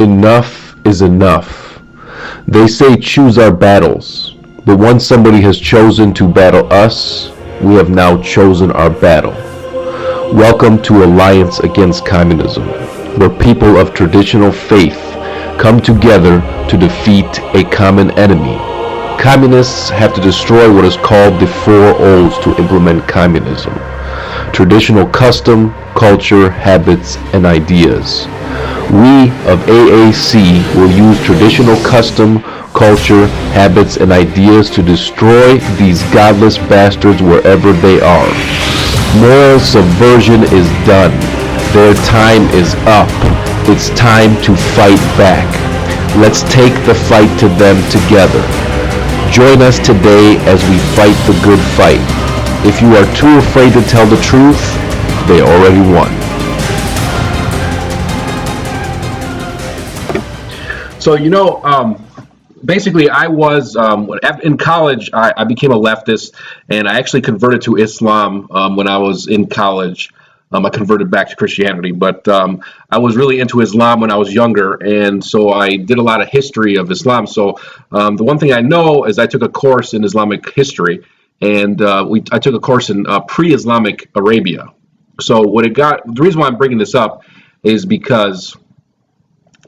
Enough is enough. They say choose our battles, but once somebody has chosen to battle us, we have now chosen our battle. Welcome to Alliance Against Communism, where people of traditional faith come together to defeat a common enemy. Communists have to destroy what is called the Four O's to implement communism: traditional custom, culture, habits, and ideas. We of AAC will use traditional custom, culture, habits, and ideas to destroy these godless bastards wherever they are. Moral subversion is done. Their time is up. It's time to fight back. Let's take the fight to them together. Join us today as we fight the good fight. If you are too afraid to tell the truth, they already won. So, basically I was, in college, I became a leftist, and I actually converted to Islam when I was in college. I converted back to Christianity, but I was really into Islam when I was younger, and so I did a lot of history of Islam. So the one thing I know is I took a course in Islamic history, and I took a course in Pre-Islamic Arabia. So the reason why I'm bringing this up is because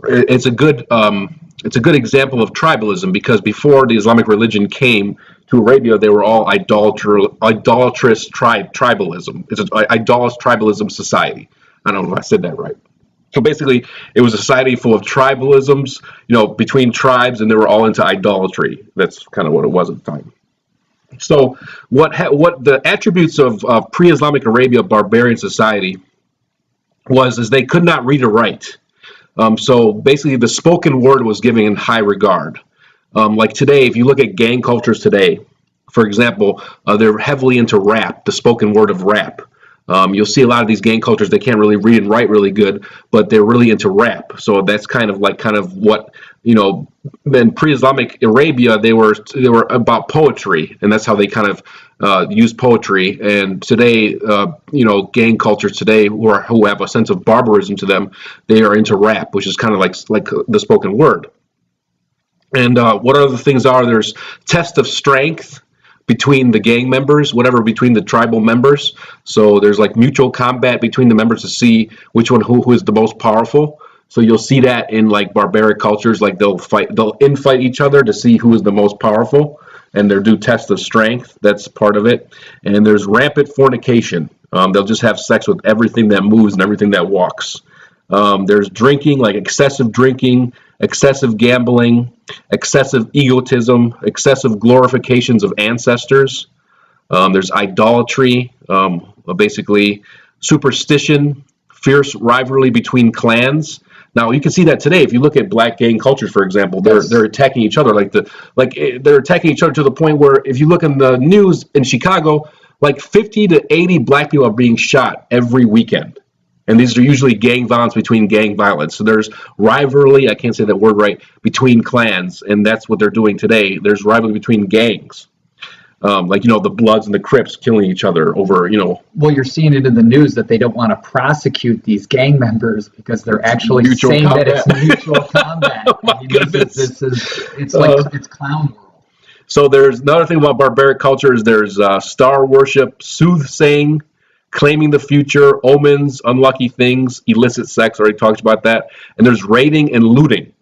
it's a good example of tribalism, because before the Islamic religion came to Arabia, they were all idolatrous tribalism. It's an idolatrous tribalism society. I don't know if I said that right. So basically, it was a society full of tribalisms, between tribes, and they were all into idolatry. That's kind of what it was at the time. So what the attributes of pre-Islamic Arabia barbarian society is they could not read or write. So basically, the spoken word was given in high regard. Like today, if you look at gang cultures today, for example, they're heavily into rap, the spoken word of rap. You'll see a lot of these gang cultures, they can't really read and write really good, but they're really into rap. So that's kind of what, in pre-Islamic Arabia, they were about poetry, and that's how they kind of use poetry. And today, gang cultures today who have a sense of barbarism to them, they are into rap, which is kind of like the spoken word. And what other things are? There's test of strength between the gang members, between the tribal members. So there's like mutual combat between the members to see which one who is the most powerful. So you'll see that in like barbaric cultures, like they'll infight each other to see who is the most powerful, and they'll do tests of strength. That's part of it. And there's rampant fornication. They'll just have sex with everything that moves and everything that walks. There's drinking, like excessive drinking, excessive gambling, excessive egotism, excessive glorifications of ancestors. There's idolatry, basically superstition, fierce rivalry between clans. Now you can see that today. If you look at black gang cultures, for example, they're attacking each other they're attacking each other to the point where if you look in the news in Chicago, like 50 to 80 black people are being shot every weekend. And these are usually gang violence between gang violence. So there's rivalry, I can't say that word right, between clans, and that's what they're doing today. There's rivalry between gangs. The Bloods and the Crips killing each other over, Well, you're seeing it in the news that they don't want to prosecute these gang members because they're actually saying that it's mutual combat. Oh my goodness. It's clown world. So there's another thing about barbaric cultures. There's star worship, soothsaying, claiming the future, omens, unlucky things, illicit sex, already talked about that. And there's raiding and looting.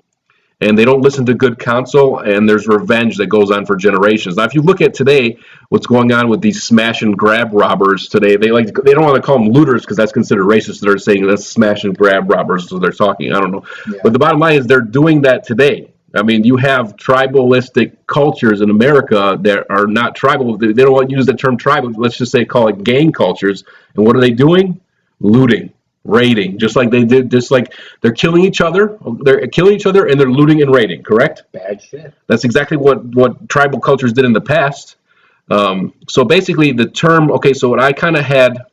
And they don't listen to good counsel, and there's revenge that goes on for generations. Now, if you look at today, what's going on with these smash and grab robbers today, they don't want to call them looters because that's considered racist. They're saying that's smash and grab robbers, so they're talking. I don't know. Yeah. But the bottom line is they're doing that today. I mean, you have tribalistic cultures in America that are not tribal. They don't want to use the term tribal. Let's just say call it gang cultures. And what are they doing? Looting. Raiding, just like they're killing each other. They're killing each other and they're looting and raiding, correct? Bad shit. That's exactly what tribal cultures did in the past. So basically the term, so what I kind of had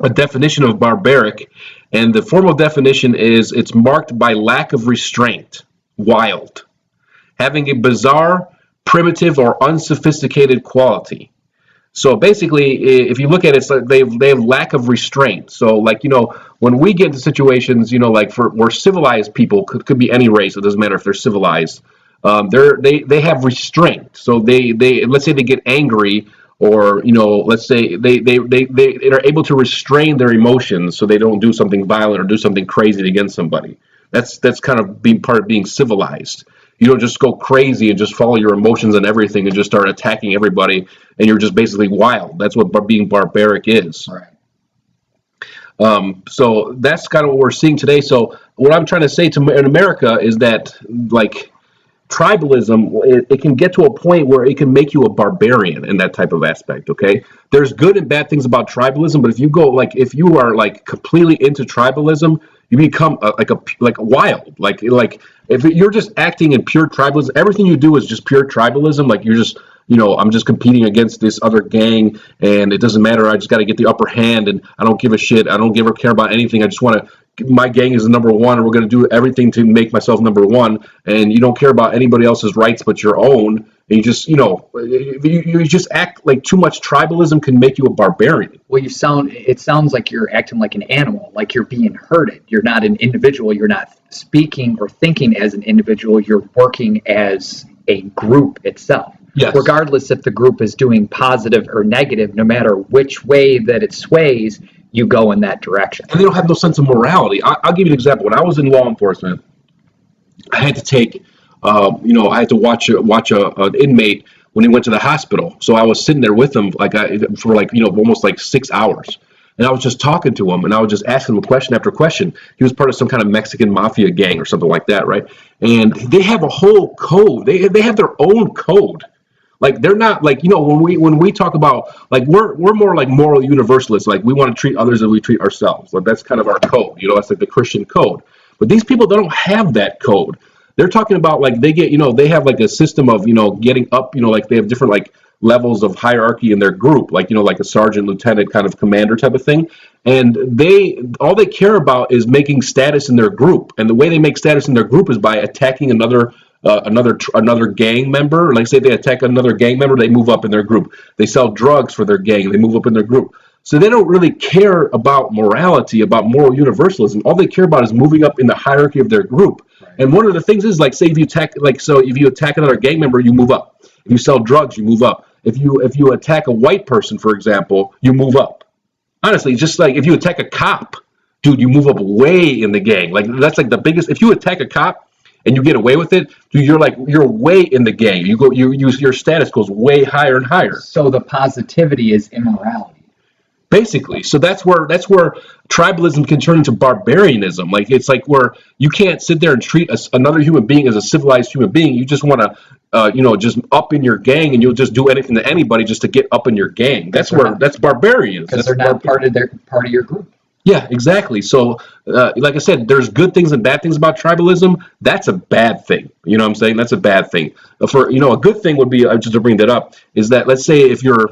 a definition of barbaric, and the formal definition is it's marked by lack of restraint, wild, having a bizarre, primitive, or unsophisticated quality. So basically, if you look at it, it's like they have lack of restraint. So like, when we get into situations, like where civilized people could be any race, it doesn't matter if they're civilized. They have restraint. So they let's say they get angry, or let's say they are able to restrain their emotions so they don't do something violent or do something crazy against somebody. That's kind of being part of being civilized. You don't just go crazy and just follow your emotions and everything and just start attacking everybody, and you're just basically wild. That's what being barbaric is. Right. So that's kind of what we're seeing today. So what I'm trying to say in America is that, like, tribalism, it can get to a point where it can make you a barbarian in that type of aspect. Okay, there's good and bad things about tribalism, but if you are like completely into tribalism, you become like wild. Like if you're just acting in pure tribalism, everything you do is just pure tribalism. Like you're just, I'm just competing against this other gang, and it doesn't matter. I just got to get the upper hand, and I don't give a shit. I don't care about anything. I just want to. My gang is the number one, and we're going to do everything to make myself number one. And you don't care about anybody else's rights but your own. And you just, you just act like too much tribalism can make you a barbarian. Well, it sounds like you're acting like an animal, like you're being herded. You're not an individual. You're not speaking or thinking as an individual. You're working as a group itself. Yes. Regardless if the group is doing positive or negative, no matter which way that it sways, you go in that direction. And they don't have no sense of morality. I'll give you an example. When I was in law enforcement, I had to take, I had to watch an inmate when he went to the hospital. So I was sitting there with him for almost like 6 hours. And I was just talking to him, and I was just asking him question after question. He was part of some kind of Mexican mafia gang or something like that, right? And they have a whole code. They have their own code. Like they're not like, when we talk about, like, we're more like moral universalists. Like we want to treat others as we treat ourselves. Like that's kind of our code. That's like the Christian code. But these people, they don't have that code. They're talking about like they get, they have like a system of, getting up, like they have different like levels of hierarchy in their group, like, like a sergeant, lieutenant kind of commander type of thing. And all they care about is making status in their group. And the way they make status in their group is by attacking another gang member. Like say they attack another gang member, they move up in their group. They sell drugs for their gang, they move up in their group. So they don't really care about morality, about moral universalism. All they care about is moving up in the hierarchy of their group. Right. And one of the things is, like, say if you attack another gang member, you move up. If you sell drugs, you move up. If you attack a white person, for example, you move up. Honestly, just like if you attack a cop, dude, you move up way in the gang. Like that's like the biggest. If you attack a cop and you get away with it, dude, you're way in the gang. Your status goes way higher and higher. So the positivity is immorality. Basically, so that's where tribalism can turn into barbarianism. Like it's like where you can't sit there and treat another human being as a civilized human being. You just want to, just up in your gang, and you'll just do anything to anybody just to get up in your gang. That's barbarian. Because they're not part of your group. Yeah, exactly. So, like I said, there's good things and bad things about tribalism. That's a bad thing. You know what I'm saying? That's a bad thing. For a good thing would be, just to bring that up, is that let's say if you're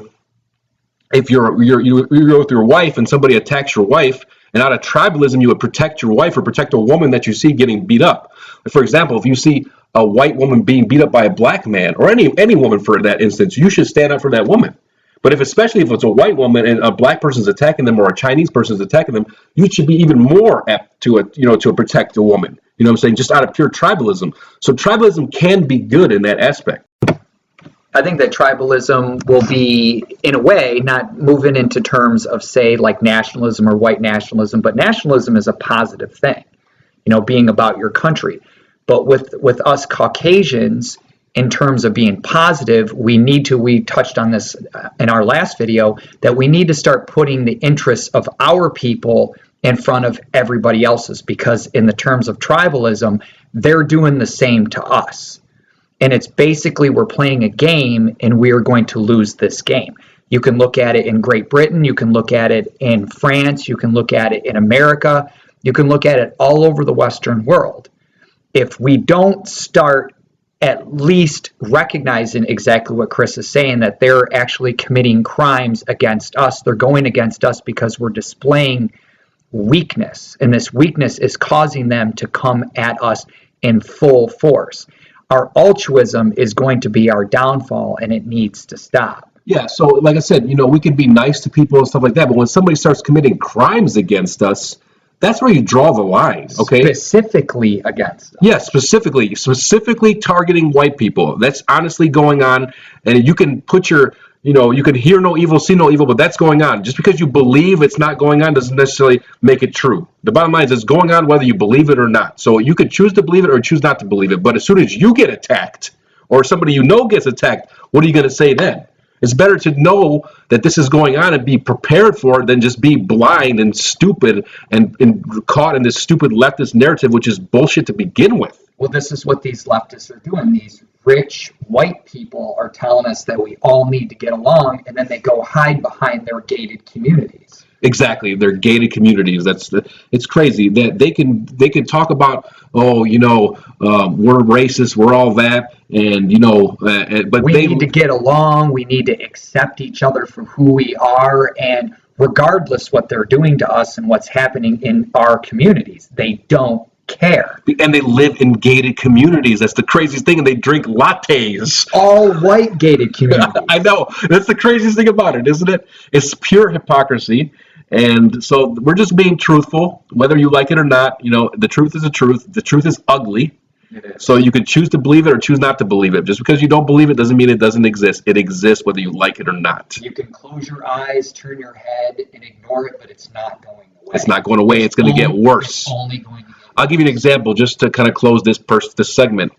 with your wife and somebody attacks your wife, and out of tribalism you would protect your wife or protect a woman that you see getting beat up. For example, if you see a white woman being beat up by a black man, or any woman for that instance, you should stand up for that woman. But especially if it's a white woman and a black person's attacking them, or a Chinese person's attacking them, you should be even more apt to protect a woman. You know what I'm saying? Just out of pure tribalism. So tribalism can be good in that aspect. I think that tribalism will be, in a way, not moving into terms of, say, like nationalism or white nationalism, but nationalism is a positive thing, being about your country. But with us Caucasians, in terms of being positive, we touched on this in our last video, that we need to start putting the interests of our people in front of everybody else's, because in the terms of tribalism, they're doing the same to us. And it's basically, we're playing a game and we are going to lose this game. You can look at it in Great Britain, you can look at it in France, you can look at it in America, you can look at it all over the Western world. If we don't start at least recognizing exactly what Chris is saying, that they're actually committing crimes against us, they're going against us because we're displaying weakness, and this weakness is causing them to come at us in full force. Our altruism is going to be our downfall, and it needs to stop. Yeah, so like I said, we can be nice to people and stuff like that, but when somebody starts committing crimes against us, that's where you draw the line, okay? Specifically against us. Yeah, specifically targeting white people. That's honestly going on, and you can put you can hear no evil, see no evil, but that's going on. Just because you believe it's not going on doesn't necessarily make it true. The bottom line is it's going on whether you believe it or not. So you could choose to believe it or choose not to believe it, but as soon as you get attacked, or somebody gets attacked, what are you going to say then? It's better to know that this is going on and be prepared for it than just be blind and stupid and caught in this stupid leftist narrative, which is bullshit to begin with. Well, this is what these leftists are doing. These rich white people are telling us that we all need to get along, and then they go hide behind their gated communities. Exactly, they're gated communities. It's crazy that they can talk about, we're racist, we're all that, and but we need to get along. We need to accept each other for who we are, and regardless what they're doing to us and what's happening in our communities, they don't care. And they live in gated communities. That's the craziest thing. And they drink lattes. All white gated communities. I know. That's the craziest thing about it, isn't it? It's pure hypocrisy. And so we're just being truthful, whether you like it or not. The truth is the truth. The truth is ugly. It is. So you can choose to believe it or choose not to believe it. Just because you don't believe it doesn't mean it doesn't exist. It exists whether you like it or not. You can close your eyes, turn your head, and ignore it, but it's not going away. It's not going away. It's going to get worse. It's only going to get worse. I'll give you an example just to kind of close this segment.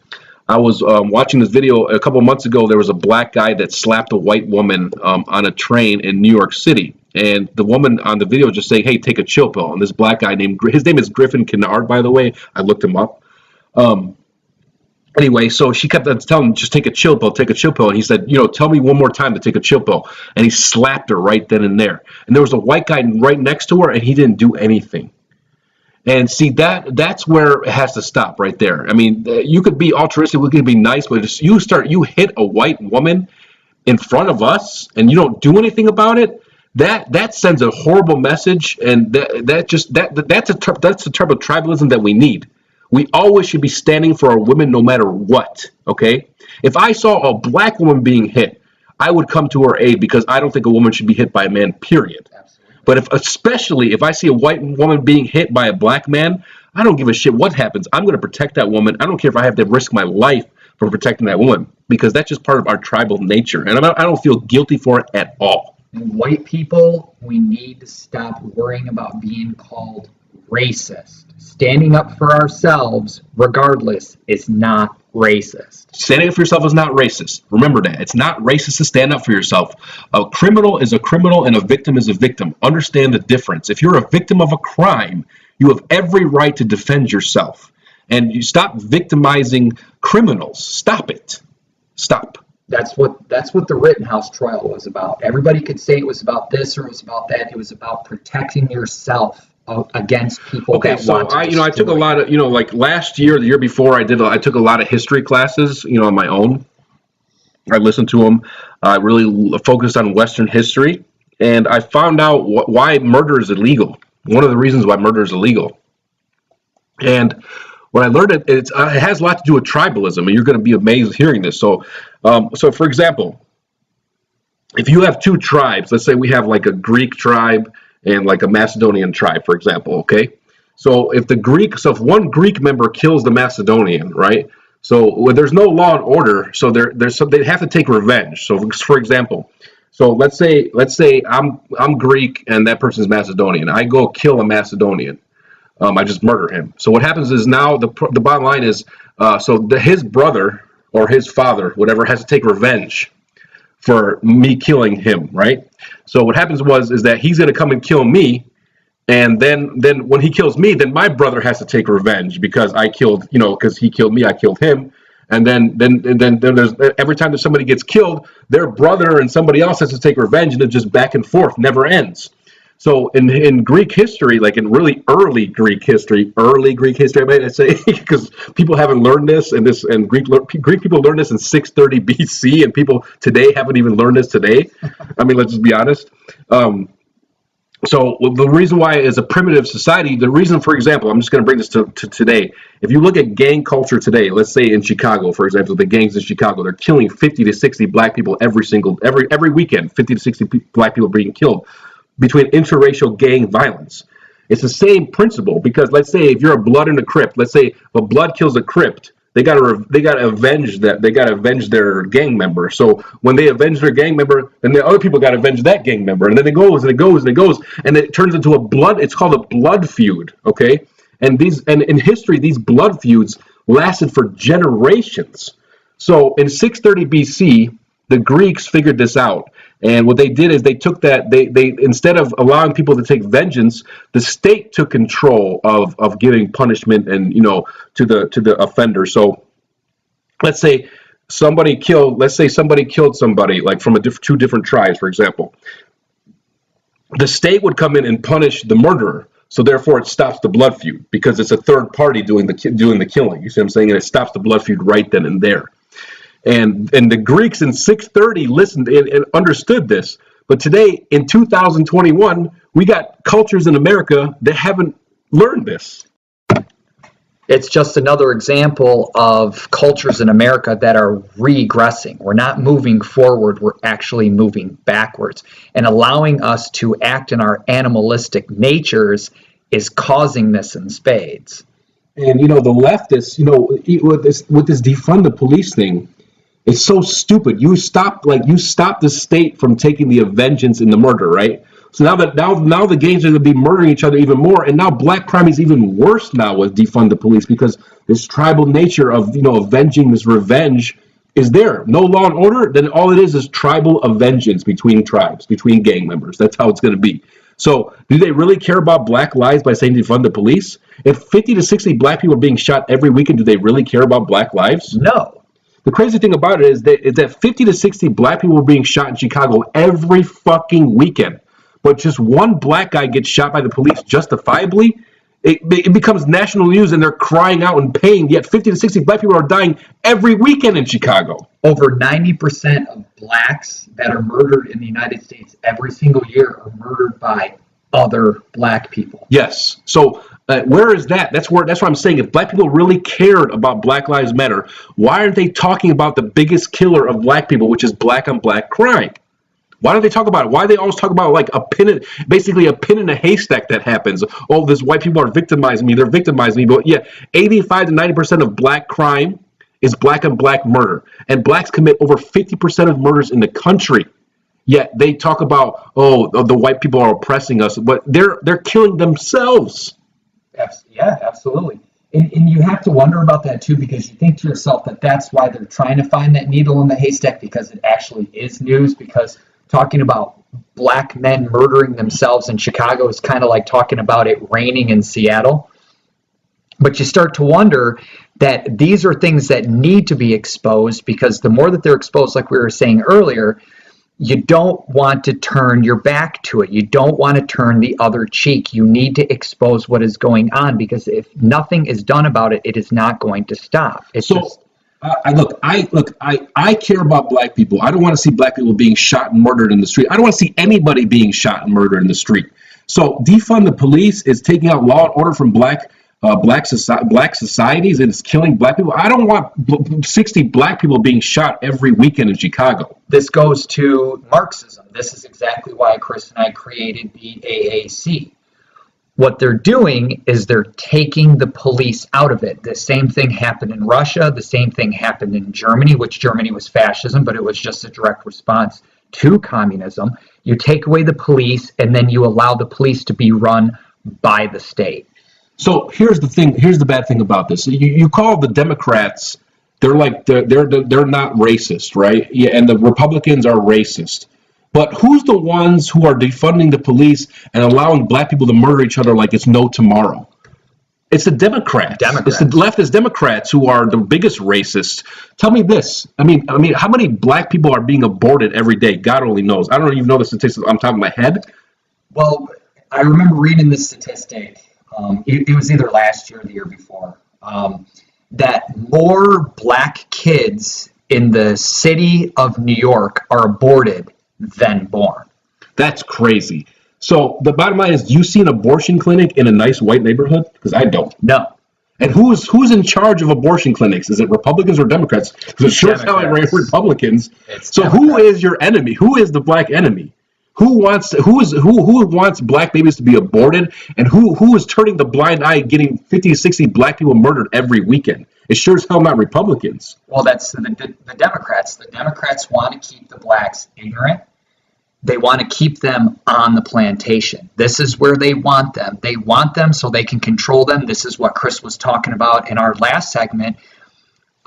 I was watching this video a couple months ago. There was a black guy that slapped a white woman on a train in New York City. And the woman on the video just saying, hey, take a chill pill. And this black guy his name is Griffin Kennard, by the way. I looked him up. Anyway, so she kept telling him, just take a chill pill, take a chill pill. And he said, tell me one more time to take a chill pill. And he slapped her right then and there. And there was a white guy right next to her, and he didn't do anything. And see, that's where it has to stop right there. I mean, you could be altruistic, we could be nice, but you hit a white woman in front of us, and you don't do anything about it. That sends a horrible message, and that's the type of tribalism that we need. We always should be standing for our women no matter what, okay? If I saw a black woman being hit, I would come to her aid because I don't think a woman should be hit by a man, period. Absolutely. But especially if I see a white woman being hit by a black man, I don't give a shit what happens. I'm going to protect that woman. I don't care if I have to risk my life for protecting that woman because that's just part of our tribal nature. And I don't feel guilty for it at all. And white people, we need to stop worrying about being called racist. Standing up for ourselves, regardless, is not racist. Standing up for yourself is not racist. Remember that. It's not racist to stand up for yourself. A criminal is a criminal and a victim is a victim. Understand the difference. If you're a victim of a crime, you have every right to defend yourself. And you stop victimizing criminals. Stop it. Stop. That's what the Rittenhouse trial was about. Everybody could say it was about this or it was about that. It was about protecting yourself against people. Okay, so I took a lot of, like last year, the year before, I took a lot of history classes, on my own. I listened to them. I really focused on Western history, and I found out why murder is illegal. One of the reasons why murder is illegal. And when I learned it has a lot to do with tribalism, and you're going to be amazed hearing this. So for example, if you have two tribes, let's say we have like a Greek tribe and like a Macedonian tribe, for example, okay? So if one Greek member kills the Macedonian, right? So there's no law and order, so they have to take revenge. So for example, so let's say I'm Greek and that person's Macedonian. I go kill a Macedonian. I just murder him. So what happens is now the bottom line is his brother or his father, whatever, has to take revenge for me killing him, right? So what happens is that he's going to come and kill me, and then when he kills me, then my brother has to take revenge because I killed, because he killed me, I killed him, and then there's every time that somebody gets killed, their brother and somebody else has to take revenge, and it's just back and forth, never ends. So in Greek history, like in really early Greek history, I might say, because people haven't learned this, and Greek people learned this in 630 BC, and people today haven't even learned this today. I mean, let's just be honest. So the reason why as a primitive society, the reason, for example, I'm just going to bring this to today. If you look at gang culture today, let's say in Chicago, for example, the gangs in Chicago, they're killing 50 to 60 black people every weekend. 50 to 60 black people being killed between interracial gang violence. It's the same principle, because let's say if you're a blood in a crypt, let's say if a blood kills a crypt, they got to avenge that. They got to avenge their gang member. So when they avenge their gang member, then the other people got to avenge that gang member, and then it goes and it goes and it goes, and it turns into a blood. It's called a blood feud. Okay, and in history, these blood feuds lasted for generations. So in 630 BC, the Greeks figured this out. And what they did is they took that, they instead of allowing people to take vengeance, the state took control of giving punishment and, to the offender. So let's say somebody killed somebody like from two different tribes, for example. The state would come in and punish the murderer. So therefore it stops the blood feud, because it's a third party doing the killing. You see what I'm saying? And it stops the blood feud right then and there. And the Greeks in 630 listened and understood this. But today, in 2021, we got cultures in America that haven't learned this. It's just another example of cultures in America that are regressing. We're not moving forward, we're actually moving backwards. And allowing us to act in our animalistic natures is causing this in spades. And, the leftists, with this defund the police thing, it's so stupid. You stop the state from taking the vengeance in the murder, right? So now the gangs are going to be murdering each other even more, and now black crime is even worse now with defund the police, because this tribal nature of avenging, this revenge is there. No law and order, then all it is tribal vengeance between tribes, between gang members. That's how it's going to be. So do they really care about black lives by saying defund the police? If 50 to 60 black people are being shot every weekend, do they really care about black lives? No. The crazy thing about it is that 50 to 60 black people were being shot in Chicago every fucking weekend. But just one black guy gets shot by the police justifiably, it becomes national news, and they're crying out in pain. Yet 50 to 60 black people are dying every weekend in Chicago. Over 90% of blacks that are murdered in the United States every single year are murdered by other black people. Yes. So where is that? That's what I'm saying. If black people really cared about Black Lives Matter, why aren't they talking about the biggest killer of black people, which is black on black crime? Why don't they talk about it? Why do they always talk about like basically a pin in a haystack that happens? Oh, this white people are victimizing me. They're victimizing me. But yeah, 85 to 90% of black crime is black on black murder. And blacks commit over 50% of murders in the country. Yet they talk about, the white people are oppressing us, but they're killing themselves. Yeah, absolutely. And you have to wonder about that too, because you think to yourself that that's why they're trying to find that needle in the haystack, because it actually is news. Because talking about black men murdering themselves in Chicago is kind of like talking about it raining in Seattle. But you start to wonder that these are things that need to be exposed, because the more that they're exposed, like we were saying earlier, you don't want to turn your back to it. You don't want to turn the other cheek. You need to expose what is going on, because if nothing is done about it, it is not going to stop. I care about black people. I don't want to see black people being shot and murdered in the street. I don't want to see anybody being shot and murdered in the street. So defund the police is taking out law and order from black societies, and it's killing black people. I don't want 60 black people being shot every weekend in Chicago. This goes to Marxism. This is exactly why Chris and I created the AAC. What they're doing is they're taking the police out of it. The same thing happened in Russia. The same thing happened in Germany, which Germany was fascism, but it was just a direct response to communism. You take away the police, and then you allow the police to be run by the state. So here's the thing. Here's the bad thing about this. You call the Democrats, they're not racist, right? Yeah, and the Republicans are racist. But who's the ones who are defunding the police and allowing black people to murder each other like it's no tomorrow? It's the Democrats. It's the leftist Democrats who are the biggest racists. Tell me this. I mean, how many black people are being aborted every day? God only knows. I don't even know the statistics on top of my head. Well, I remember reading this statistic. It was either last year or the year before, that more black kids in the city of New York are aborted than born. That's crazy. So the bottom line is, do you see an abortion clinic in a nice white neighborhood? Because I don't. No. And who's in charge of abortion clinics? Is it Republicans or Democrats? Because it sure as hell ain't Republicans. So who is your enemy? Who is the black enemy? Who wants black babies to be aborted? And who is turning the blind eye, getting 50 to 60 black people murdered every weekend? It sure as hell not Republicans. Well, that's the Democrats. The Democrats want to keep the blacks ignorant. They want to keep them on the plantation. This is where they want them. They want them so they can control them. This is what Chris was talking about in our last segment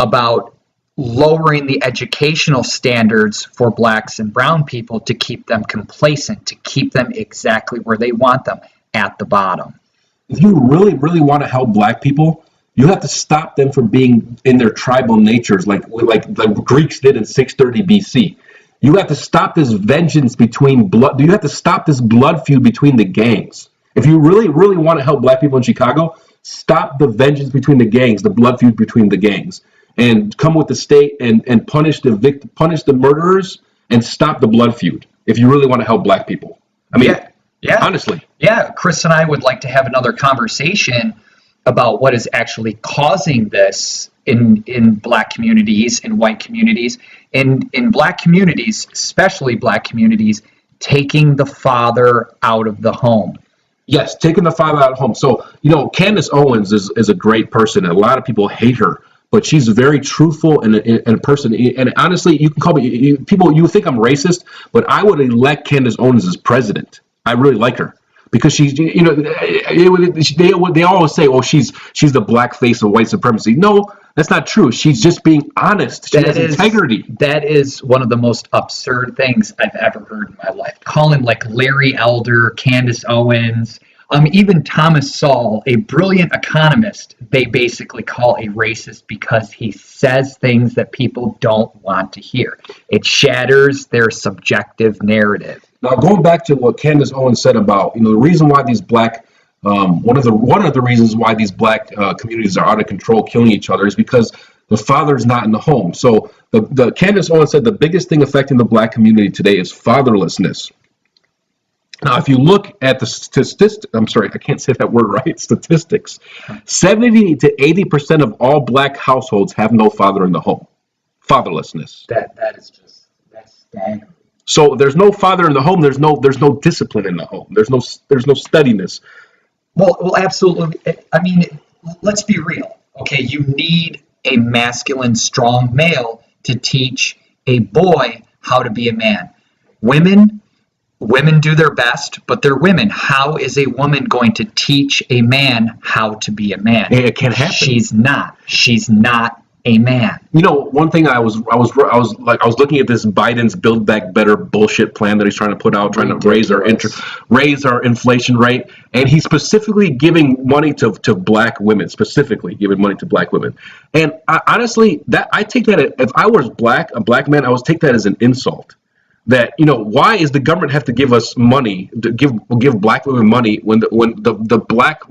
about lowering the educational standards for blacks and brown people to keep them complacent, to keep them exactly where they want them, at the bottom. If you really, really want to help black people, you have to stop them from being in their tribal natures like the Greeks did in 630 BC. You have to stop this vengeance between blood. You have to stop this blood feud between the gangs. If you really, really want to help black people in Chicago, stop the vengeance between the gangs, the blood feud between the gangs, and come with the state and punish the murderers and stop the blood feud. If you really want to help black people, I mean, yeah, honestly, yeah. Chris and I would like to have another conversation about what is actually causing this in black communities, in white communities, in black communities, especially black communities, taking the father out of the home. Yes, taking the father out of home. So, Candace Owens is a great person, and a lot of people hate her, but she's very truthful and a person. And honestly, you can call me, people, you think I'm racist, but I would elect Candace Owens as president. I really like her. Because she's, they always say, oh, she's the black face of white supremacy. No, that's not true. She's just being honest. She has integrity. That is one of the most absurd things I've ever heard in my life. Calling like Larry Elder, Candace Owens, even Thomas Sowell, a brilliant economist, they basically call a racist because he says things that people don't want to hear. It shatters their subjective narrative. Now, going back to what Candace Owens said about, the reason why these black, one of the reasons why these black communities are out of control, killing each other, is because the father's not in the home. So the Candace Owens said the biggest thing affecting the black community today is fatherlessness. Now, if you look at the statistics, I'm sorry, I can't say that word right, statistics, 70 to 80% of all black households have no father in the home. Fatherlessness. That's staggering. So there's no father in the home. There's no discipline in the home. There's no steadiness. Well, absolutely. I mean, let's be real. Okay, you need a masculine, strong male to teach a boy how to be a man. Women do their best, but they're women. How is a woman going to teach a man how to be a man? It can't happen. She's not a man. One thing I was looking at this Biden's Build Back Better bullshit plan that he's trying to put out, trying to raise our inflation rate, and he's specifically giving money to black women, And honestly, that I take that, if I was a black man, I would take that as an insult. That why is the government have to give us money, to give black women money when the black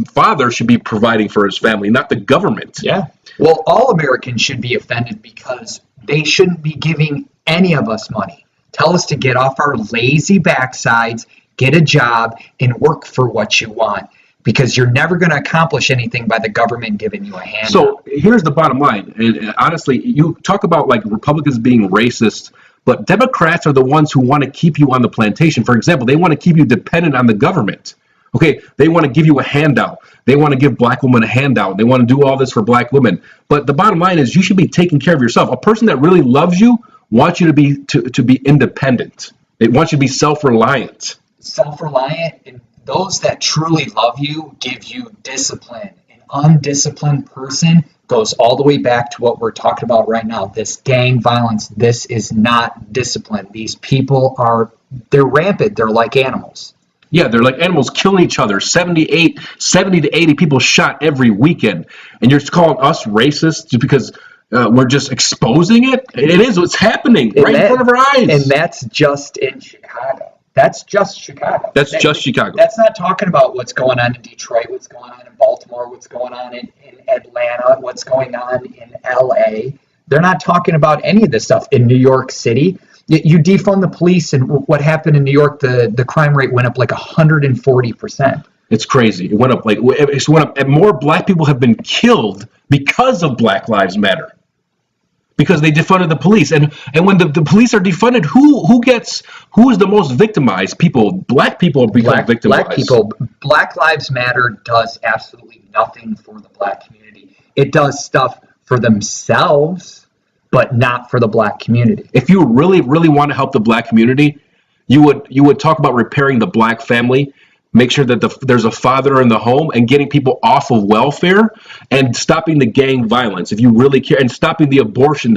father should be providing for his family, not the government? Yeah. Well, all Americans should be offended because they shouldn't be giving any of us money. Tell us to get off our lazy backsides, get a job, and work for what you want. Because you're never going to accomplish anything by the government giving you a handout. So here's the bottom line. And honestly, you talk about like Republicans being racist, but Democrats are the ones who want to keep you on the plantation. For example, they want to keep you dependent on the government. Okay, they want to give you a handout. They want to give black women a handout. They want to do all this for black women. But the bottom line is you should be taking care of yourself. A person that really loves you wants you to be independent. They want you to be self-reliant. Self-reliant, and those that truly love you give you discipline. An undisciplined person goes all the way back to what we're talking about right now, this gang violence. This is not discipline. These people they're rampant. They're like animals. Yeah, they're like animals killing each other. 70 to 80 people shot every weekend. And you're calling us racist just because we're just exposing it? It is what's happening in front of our eyes. And that's just in Chicago. That's just Chicago. Just Chicago. That's not talking about what's going on in Detroit, what's going on in Baltimore, what's going on in Atlanta, what's going on in LA. They're not talking about any of this stuff. In New York City, you defund the police, and what happened in New York, the crime rate went up like 140%. It's crazy. It went up and more black people have been killed because of Black Lives Matter. Because they defunded the police, and when the police are defunded, who is the most victimized? People, black people become victimized. Black people. Black Lives Matter does absolutely nothing for the black community. It does stuff for themselves, but not for the black community. If you really, really want to help the black community, you would talk about repairing the black family. Make sure that there's a father in the home, and getting people off of welfare, and stopping the gang violence, if you really care, and stopping the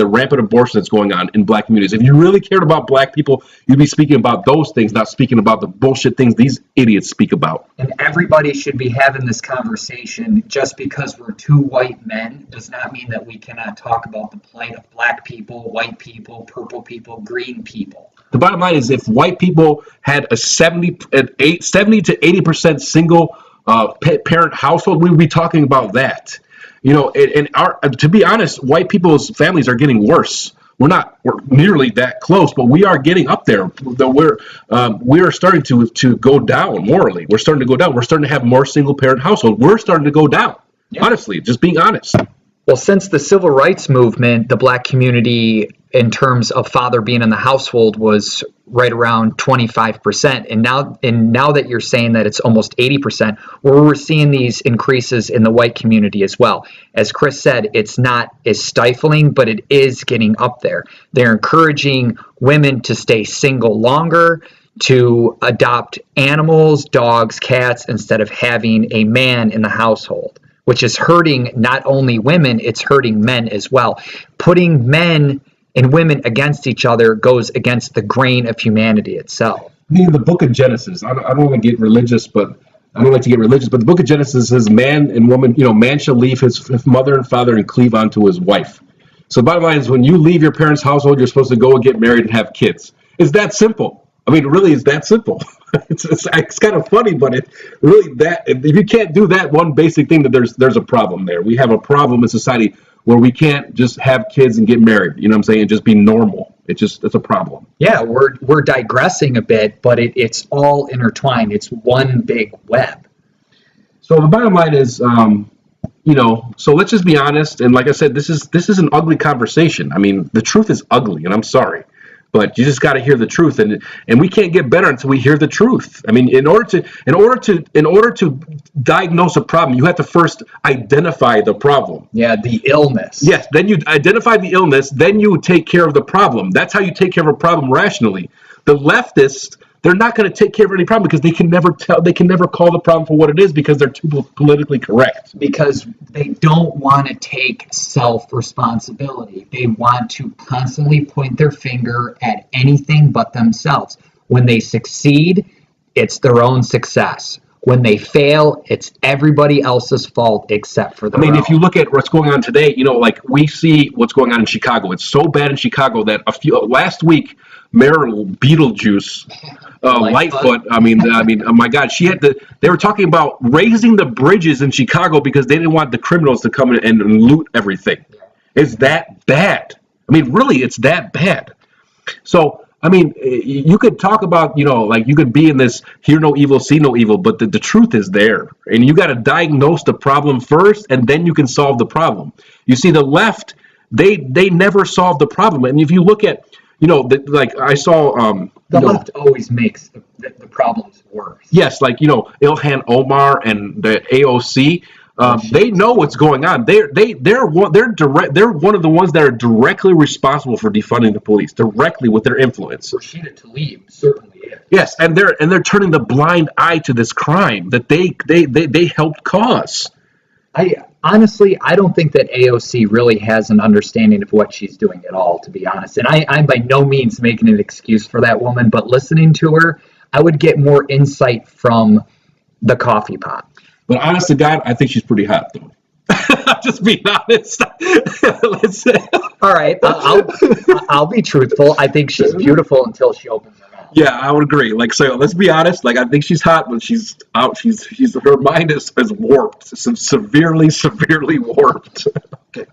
rampant abortion that's going on in black communities. If you really cared about black people, you'd be speaking about those things, not speaking about the bullshit things these idiots speak about. And everybody should be having this conversation. Just because we're two white men does not mean that we cannot talk about the plight of black people, white people, purple people, green people. The bottom line is, if white people had a 70 to 80% single parent household, we would be talking about that. To be honest, white people's families are getting worse. We're nearly that close, but we are getting up there. We are starting to go down morally. We're starting to go down. We're starting to have more single parent households. We're starting to go down. Yeah. Honestly, just being honest. Well, since the civil rights movement, the black community, in terms of father being in the household, was right around 25%. And now that you're saying that it's almost 80%, we're seeing these increases in the white community as well. As Chris said, it's not as stifling, but it is getting up there. They're encouraging women to stay single longer, to adopt animals, dogs, cats, instead of having a man in the household, which is hurting not only women, it's hurting men as well. Putting men and women against each other goes against the grain of humanity itself. In the book of Genesis, I don't want to get religious, but I don't like to get religious, but the book of Genesis says man and woman, man shall leave his mother and father and cleave unto his wife. So the bottom line is, when you leave your parents' household, you're supposed to go and get married and have kids. It's that simple. I mean, it really is that simple. It's kind of funny, but it really, that if you can't do that one basic thing, that there's a problem there. We have a problem in society where we can't just have kids and get married, you know what I'm saying, and just be normal. It's a problem. Yeah, we're digressing a bit, but it's all intertwined. It's one big web. So the bottom line is, so let's just be honest. And like I said, this is an ugly conversation. I mean, the truth is ugly, and I'm sorry, but you just got to hear the truth, and we can't get better until we hear the truth. I mean, in order to diagnose a problem, you have to first identify the problem. Yeah, the illness. Yes, then you identify the illness, then you take care of the problem. That's how you take care of a problem rationally. The leftists, they're not going to take care of any problem because they can never call the problem for what it is, because they're too politically correct. Because they don't want to take self-responsibility. They want to constantly point their finger at anything but themselves. When they succeed, it's their own success. When they fail, it's everybody else's fault except for their own. If you look at what's going on today, like we see what's going on in Chicago. It's so bad in Chicago that last week, Mayor Beetlejuice, Lightfoot. I mean, oh my God, they were talking about raising the bridges in Chicago because they didn't want the criminals to come in and loot everything. It's that bad. I mean, really, it's that bad. So, I mean, you could talk about, you could be in this hear no evil, see no evil, but the truth is there. And you got to diagnose the problem first, and then you can solve the problem. You see, the left, they never solve the problem. And if you look at, I saw... the left always makes the problems worse. Yes, Ilhan Omar and the AOC, they know what's going on. They're one of the ones that are directly responsible for defunding the police, directly with their influence. Rashida Tlaib certainly is. Yes, and they're turning the blind eye to this crime that they helped cause. Honestly, I don't think that AOC really has an understanding of what she's doing at all, to be honest. And I'm by no means making an excuse for that woman, but listening to her, I would get more insight from the coffee pot. But honest to God, I think she's pretty hot, though. Just being honest. Let's say. All right, I'll be truthful. I think she's beautiful until she opens her mouth. Yeah, I would agree. Let's be honest. I think she's hot, but she's out. Her mind is warped, severely warped. Okay.